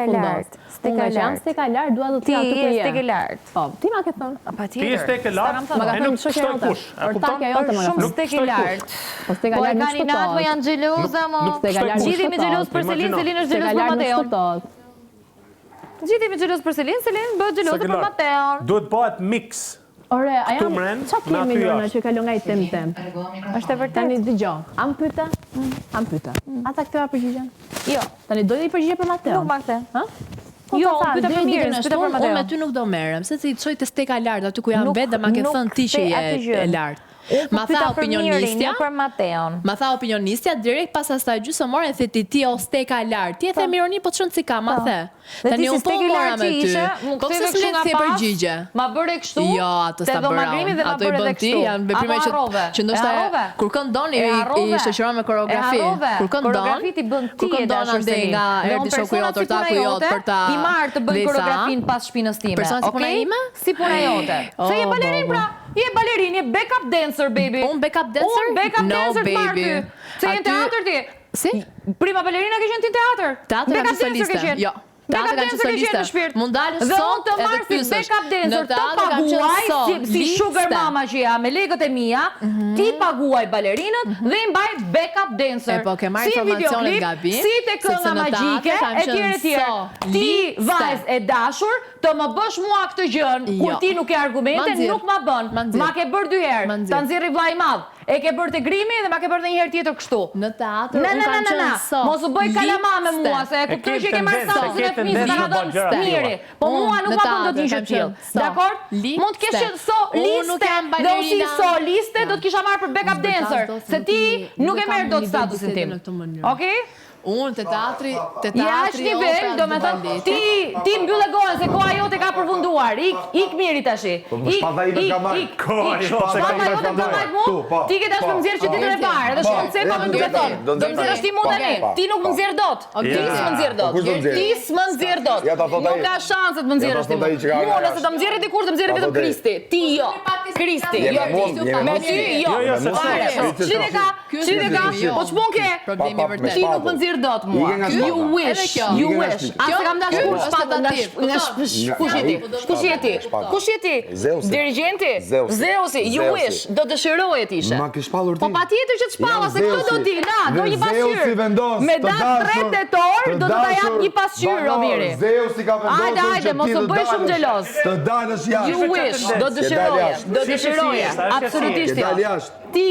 përfundos. Unë që jam steka lart, dua të thja aty ku je. Ti je steka lart. Po, ti ma ke thënë. Ti je steka lart, e nuk shtoj kush. Ortakja jote më ka Shumë steka lart. Po steka lart nuk shtohet. Po e janë xheloza mo. Gjithë me xheloz për Selin, Selin është xheloz për Mateon. Gjithë me xheloz për Selin, Selin bëhet xheloze për Mateon. Duhet bëhet mix. Ore, a jam çfarë kemi në që kalon nga i tem. Është e vërtetë. Tani dëgjoj. Am pyeta? Am pyeta. Ata këto përgjigjen? Jo. Tani do të i përgjigje për Mateon. Nuk ma kthe. Ha? Jo, pyeta për mirë, pyeta për Mateon. Unë me ty nuk do merrem, se ti çoj te steka lart aty ku jam vetë dhe ma ke thënë ti që je e lart. Ma tha opinionistja, për Mateon. Ma tha opinionistja, direkt pas asaj gjysmore e theti ti o steka lart. Ti e the mironi, po çon si ka, ma the. Tani unë po mora me ty. Po pse s'le ti përgjigje? Ma bëre kështu. Jo, atë sta bëra. Ato i bën ti, janë veprime që ndoshta kur këndon i shoqëron me koreografi. Kur koreografi ti bën ti. Kur këndon ande nga erdhi shoku jot ortaku jot për ta. I marr të bën koreografin pas shpinës time. Persona si puna ime? Si puna jote. Se je balerin pra. Je balerin, je backup dancer, baby. Unë backup dancer? Unë backup dancer të marrë ty. Se jenë teatr ti. Si? Prima balerina ke qenë ti teatr. Teatr kam qenë soliste. Jo. Teatr kam qenë soliste. Mund dalë sot edhe të pyesësh. Dhe unë të marrë si backup dancer, të paguaj si sugar mama që jam, me legët e mia, ti paguaj balerinët dhe i mbaj backup dancer. Po ke marrë informacione gabim. Si te kënga magjike, etj. Ti vajzë e dashur, të më bësh mua këtë gjën, kur ti nuk ke argumente, nuk ma bën. Ma ke bërë 2 herë, ta nxirri vllai i madh. E ke bërë te grimi dhe ma ke bërë edhe një herë tjetër kështu. Në teatr unë kam qenë sot. Mos u bëj kalama me mua, se e kuptoj që ke marrë sauzën e fëmijës dhe ka dhënë miri. Po mua nuk ma bën dot një gjë tillë. Dakor? Mund të kesh soliste, dhe unë si soliste do të kisha marrë për backup dancer, se ti nuk e merr dot statusin tim. Okej? Unë te teatri, jashtë nivel, do me thënë, ti mbyllë gojen se koha jote ka përfunduar. Ik miri tashi. Ik. Koha jote ka përfunduar. Ti ke tash më nxjerr që ditën e parë, edhe shkon se pa më duke thonë. Do të nxjerrësh ti mund tani. Ti nuk më nxjerr dot. Ti s'më nxjerr dot. Ti s'më nxjerr dot. Nuk ka shanse të më nxjerrësh ti. Unë nëse do më nxjerrë dikur, do më nxjerrë vetëm Kristi. Ti jo. Kristi, jo ti. Me ty jo. Çfarë ka? Po ç'mund ke? Problemi vërtet. Ti nuk më nxjerr dot mua. You wish. Asa kam dashur shpatë nga kush je ti? Kush je ti? Dirigenti? Zeusi. You wish. Do dëshiroje të ishe. Ma ke shpallur ti? Po patjetër që të shpalla, se këto do ti, na, do një pasqyrë. Me datë 3 tetor do të ta jap një pasqyrë, Robiri. Zeusi ka vendosur. Hajde, mos u bëj shumë xheloz. Të dalësh jashtë. You wish. Do dëshiroje. Absolutisht. Ti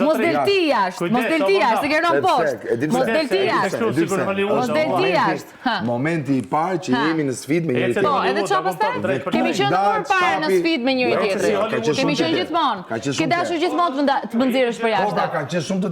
mos del ti jashtë. Mos del ti jashtë, se ke rënë poshtë. Mos del ti jashtë. Mos del ti jashtë. Momenti i parë që jemi në sfidë me njëri tjetrin. Po, edhe çfarë pastaj? Kemi qenë kur parë në sfidë me njëri tjetrin. Kemi qenë gjithmonë. Ke dashur gjithmonë të më nxjerrësh për jashtë. Po, ka qenë shumë të